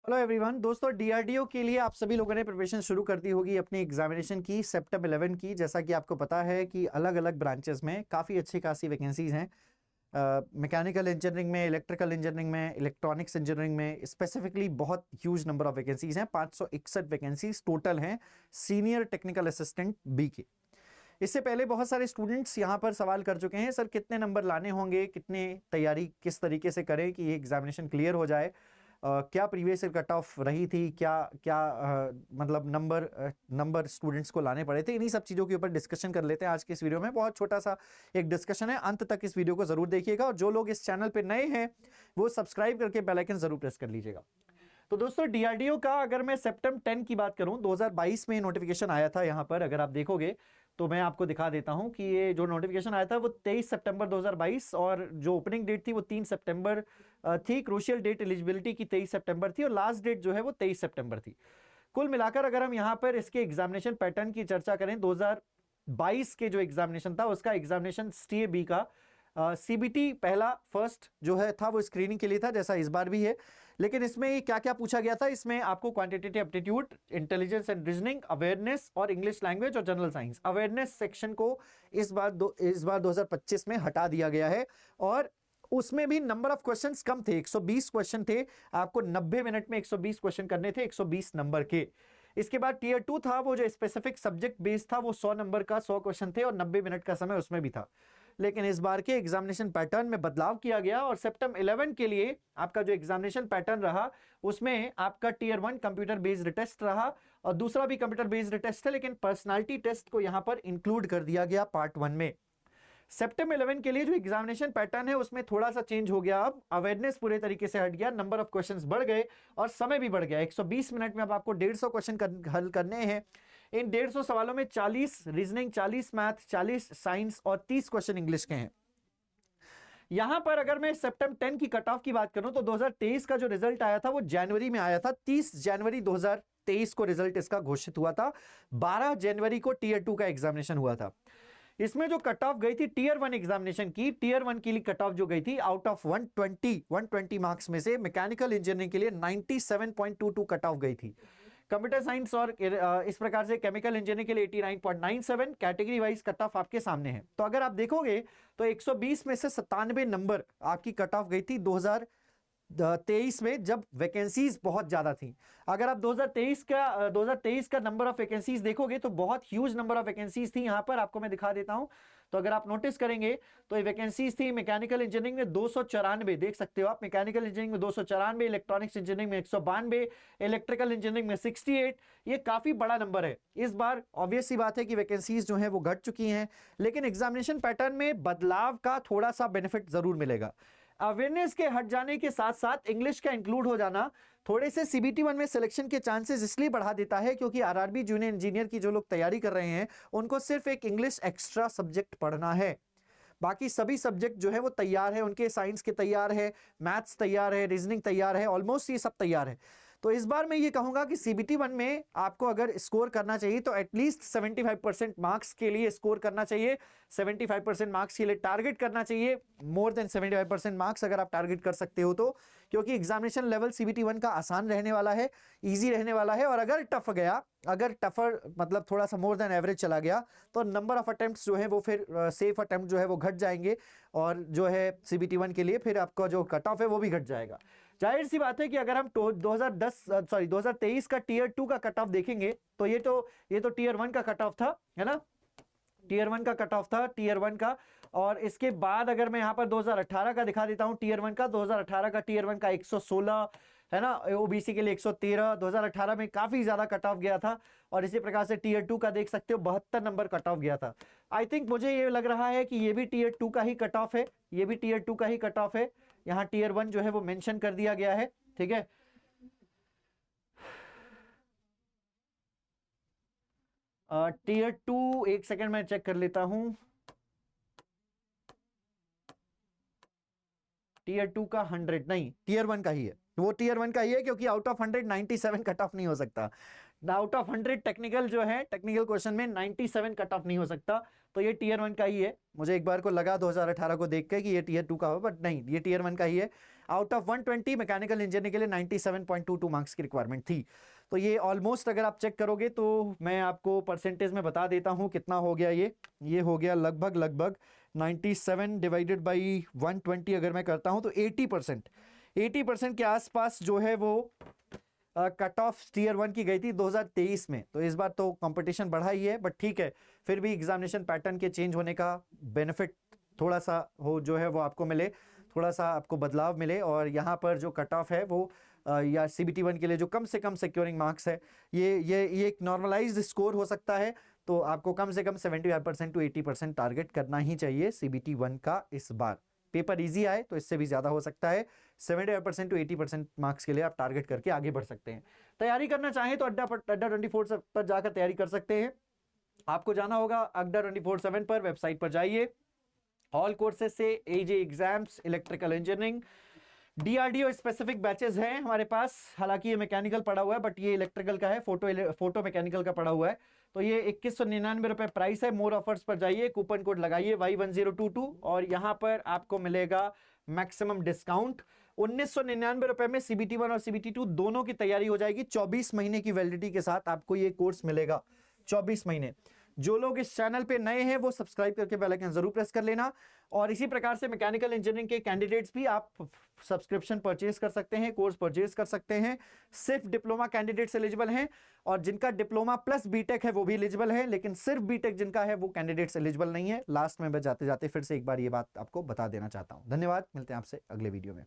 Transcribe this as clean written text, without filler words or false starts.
Hello everyone दोस्तों, DRDO के लिए आप सभी लोगों ने प्रिपरेशन शुरू कर दी होगी अपनी एग्जामिनेशन की सितंबर 11 की। जैसा कि आपको पता है कि अलग अलग ब्रांचेस में काफ़ी अच्छी खासी वैकेंसीज हैं। मैकेनिकल इंजीनियरिंग में, इलेक्ट्रिकल इंजीनियरिंग में, इलेक्ट्रॉनिक्स इंजीनियरिंग में स्पेसिफिकली बहुत ह्यूज नंबर ऑफ वैकेंसीज हैं। 561 वैकेंसीज टोटल हैं सीनियर टेक्निकल असिस्टेंट बी के। इससे पहले बहुत सारे स्टूडेंट्स यहाँ पर सवाल कर चुके हैं, सर कितने नंबर लाने होंगे, कितने तैयारी किस तरीके से करें कि ये एग्जामिनेशन क्लियर हो जाए। क्या प्रीवियस ईयर कट ऑफ रही थी, क्या क्या मतलब नंबर स्टूडेंट्स को लाने पड़े थे। इन्हीं सब चीज़ों के ऊपर डिस्कशन कर लेते हैं आज के इस वीडियो में। बहुत छोटा सा एक डिस्कशन है, अंत तक इस वीडियो को जरूर देखिएगा और जो लोग इस चैनल पे नए हैं वो सब्सक्राइब करके बेल आइकन जरूर प्रेस कर लीजिएगा। तो दोस्तों डीआरडीओ का अगर मैं सितंबर 10 की बात करूं, 2022 में नोटिफिकेशन आया था। यहां पर अगर आप देखोगे तो मैं आपको दिखा देता हूं कि ये जो नोटिफिकेशन आया था वो 23 सितंबर 2022 और जो ओपनिंग डेट थी वो 3 सितंबर थी। क्रूशियल डेट एलिजिबिलिटी की 23 सितंबर थी और लास्ट डेट जो है वो 23 सितंबर थी। कुल मिलाकर अगर हम यहां पर इसके एग्जामिनेशन पैटर्न की चर्चा करें, 2022 के जो एग्जामिनेशन था उसका एग्जामिनेशन स्टे बी का सीबीटी पहला फर्स्ट जो है था वो स्क्रीनिंग के लिए था, जैसा इस बार भी है। लेकिन इसमें क्या क्या पूछा गया था, इसमें आपको quantitative aptitude, intelligence and reasoning, awareness और इंग्लिश लैंग्वेज और जनरल साइंस। अवेयरनेस सेक्शन को इस बार 2025 में हटा दिया गया है और उसमें भी नंबर ऑफ क्वेश्चंस कम थे। 120 क्वेश्चन थे, आपको 90 मिनट में 120 क्वेश्चन करने थे, 120 नंबर के। इसके बाद टीयर 2 था, वो जो स्पेसिफिक सब्जेक्ट बेस्ड था, वो 100 नंबर का 100 क्वेश्चन थे और 90 मिनट का समय उसमें भी था। लेकिन इस बार के एग्जामिनेशन पैटर्न में बदलाव किया गया और सितंबर 11 के लिए आपका जो एग्जामिनेशन पैटर्न रहा उसमें आपका टीयर 1 कंप्यूटर बेस्ड टेस्ट रहा और दूसरा भी कंप्यूटर बेस्ड टेस्ट है, लेकिन पर्सनालिटी टेस्ट को यहां पर इंक्लूड कर दिया गया पार्ट 1 में। सितंबर 11 के लिए जो एग्जामिनेशन पैटर्न है उसमें थोड़ा सा चेंज हो गया। अब अवेयरनेस पूरे तरीके से हट गया, नंबर ऑफ क्वेश्चंस बढ़ गए और समय भी बढ़ गया। 120 मिनट में अब आपको 150 क्वेश्चन हल करने हैं। इन 150 सवालों में 40 रीजनिंग, 40 मैथ, 40 साइंस और 30 क्वेश्चन इंग्लिश के हैं। यहां पर अगर मैं सितंबर 10 की कट ऑफ की बात करूं तो 2023 का जो रिजल्ट आया था वो जनवरी में आया था। 30 जनवरी 2023 को रिजल्ट इसका घोषित हुआ था। 12 जनवरी को टीयर 2 का एग्जामिनेशन हुआ था। इसमें जो कट ऑफ गई थी टीयर 1 एग्जामिनेशन की, टीयर 1 के लिए कट ऑफ जो गई थी आउट ऑफ 120 मार्क्स में से मैकेनिकल इंजीनियरिंग के लिए 97.22 कट ऑफ गई थी। कंप्यूटर साइंस और इस प्रकार से केमिकल इंजीनियरिंग के लिए 89.97 कैटेगरी वाइज कट ऑफ आपके सामने है। तो अगर आप देखोगे तो 120 में से 97 नंबर आपकी कट ऑफ गई थी 2023 में, जब वैकेंसीज बहुत ज्यादा थी। अगर आप 2023 का नंबर ऑफ वैकेंसीज देखोगे तो बहुत ह्यूज नंबर ऑफ वैकेंसीज थी। यहां पर आपको मैं दिखा देता हूं, तो अगर आप नोटिस करेंगे तो ये वैकेंसीज थी मैकेनिकल इंजीनियरिंग में 294, देख सकते हो आप, मैकेनिकल इंजीनियरिंग में 294, इलेक्ट्रॉनिक्स इंजीनियरिंग में 192, इलेक्ट्रिकल इंजीनियरिंग में 68। ये काफी बड़ा नंबर है। इस बार ऑब्वियस सी बात है कि वैकेंसीज जो है वो घट चुकी हैं, लेकिन एग्जामिनेशन पैटर्न में बदलाव का थोड़ा सा बेनिफिट जरूर मिलेगा। अवेयरनेस के हट जाने के साथ साथ इंग्लिश का इंक्लूड हो जाना थोड़े से सीबीटी 1 में सिलेक्शन के चांसेस इसलिए बढ़ा देता है क्योंकि आरआरबी जूनियर इंजीनियर की जो लोग तैयारी कर रहे हैं उनको सिर्फ एक इंग्लिश एक्स्ट्रा सब्जेक्ट पढ़ना है। बाकी सभी सब्जेक्ट जो है वो तैयार है, उनके साइंस के तैयार है, मैथ्स तैयार है, रीजनिंग तैयार है, ऑलमोस्ट ये सब तैयार है। तो इस बार मैं ये कहूंगा कि सीबीटी 1 में आपको अगर स्कोर करना चाहिए तो एटलीस्ट 75% मार्क्स के लिए स्कोर करना चाहिए। 75% मार्क्स के लिए टारगेट करना चाहिए, मोर देन 75% मार्क्स अगर आप टारगेट कर सकते हो तो, क्योंकि एग्जामिनेशन लेवल सीबीटी 1 का आसान रहने वाला है, ईजी रहने वाला है। और अगर टफ गया, अगर टफर मतलब थोड़ा सा मोर देन एवरेज चला गया तो नंबर ऑफ अटेम्प्ट्स जो है वो फिर सेफ अटेम्प्ट जो है वो घट जाएंगे और जो है सीबीटी 1 के लिए फिर आपका जो कट ऑफ है वो भी घट जाएगा। जाहिर सी बात है कि अगर हम 2023 का टीयर 2 का कट ऑफ देखेंगे तो ये तो टीयर 1 का कट ऑफ था, है ना, टीयर 1 का कट ऑफ था, टीयर 1 का। और इसके बाद अगर मैं यहां पर 2018 का दिखा देता हूं, टीयर 1 का 2018 का टीयर 1 का 116 है ना, ओबीसी के लिए 113, 2018 में काफी ज्यादा कट ऑफ गया था। और इसी प्रकार से टीयर 2 का देख सकते हो 72 नंबर कट ऑफ गया था। आई थिंक मुझे ये लग रहा है कि ये भी टीयर 2 का ही कट ऑफ है, ये भी टीयर 2 का ही कट ऑफ है। यहाँ टीयर 1 जो है वो मेंशन कर दिया गया है, ठीक है। टीयर 2 एक सेकंड में चेक कर लेता हूं। टीयर 2 का 100 नहीं, टीयर 1 का ही है, वो टीयर 1 का ही है क्योंकि आउट ऑफ 100 97 कट ऑफ नहीं हो सकता। आउट ऑफ 100 टेक्निकल जो है, टेक्निकल क्वेश्चन में 97 कट ऑफ नहीं हो सकता, तो ये टीयर 1 का ही है। मुझे एक बार को लगा 2018 को देख के कि ये टीयर 2 का हो, बट नहीं, ये टीयर 1 का ही है। आउट ऑफ 120 मैकेनिकल इंजीनियरिंग के लिए 97.22 मार्क्स की रिक्वायरमेंट थी। तो ये ऑलमोस्ट अगर आप चेक करोगे तो मैं आपको परसेंटेज में बता देता हूँ कितना हो गया। ये हो गया लगभग 97 डिवाइडेड बाई 120 अगर मैं करता हूँ तो 80% के आसपास जो है वो कट ऑफ टीयर 1 की गई थी 2023 में। तो इस बार तो कंपटीशन बढ़ा ही है, बट ठीक है, फिर भी एग्जामिनेशन पैटर्न के चेंज होने का बेनिफिट थोड़ा सा हो जो है वो आपको मिले, थोड़ा सा आपको बदलाव मिले। और यहाँ पर जो कट ऑफ है वो या CBT 1 के लिए जो कम से कम सिक्योरिंग मार्क्स है, ये एक नॉर्मलाइज्ड स्कोर हो सकता है। तो आपको कम से कम 75% टू 80% टारगेट करना ही चाहिए CBT 1 का। इस बार पेपर इजी आए तो इससे भी ज्यादा हो सकता है। 75% टू 80% मार्क्स के लिए आप टारगेट करके आगे बढ़ सकते हैं। तैयारी करना चाहें तो अड्डा 24 पर जाकर तैयारी कर सकते हैं। आपको जाना होगा अड्डा 24/7 पर, वेबसाइट पर जाइए। ऑल कोर्सेज से AJ exams, electrical engineering, DRDO specific batches हैं हमारे पास। हालांकि ये मैकेनिकल पड़ा हुआ है, बट ये इलेक्ट्रिकल का है, फोटो मैकेनिकल का पड़ा हुआ है। तो ये 2199 रुपए प्राइस है। मोर ऑफर्स पर जाइए, कूपन कोड लगाइए Y1022 और यहाँ पर आपको मिलेगा मैक्सिमम डिस्काउंट। 1999 रुपए में CBT 1 और CBT 2 दोनों की तैयारी हो जाएगी। 24 महीने की वैलिडिटी के साथ आपको ये कोर्स मिलेगा, 24 महीने। जो लोग इस चैनल पे नए हैं वो सब्सक्राइब करके बेल आइकन जरूर प्रेस कर लेना। और इसी प्रकार से मैकेनिकल इंजीनियरिंग के कैंडिडेट्स भी आप सब्सक्रिप्शन परचेज कर सकते हैं, कोर्स परचेज कर सकते हैं। सिर्फ डिप्लोमा कैंडिडेट्स एलिजिबल हैं, और जिनका डिप्लोमा प्लस बीटेक है वो भी एलिजिबल है, लेकिन सिर्फ बीटेक जिनका है वो कैंडिडेट्स एलिजिबल नहीं है। लास्ट में मैं जाते जाते फिर से एक बार ये बात आपको बता देना चाहता हूं। धन्यवाद, मिलते हैं आपसे अगले वीडियो में।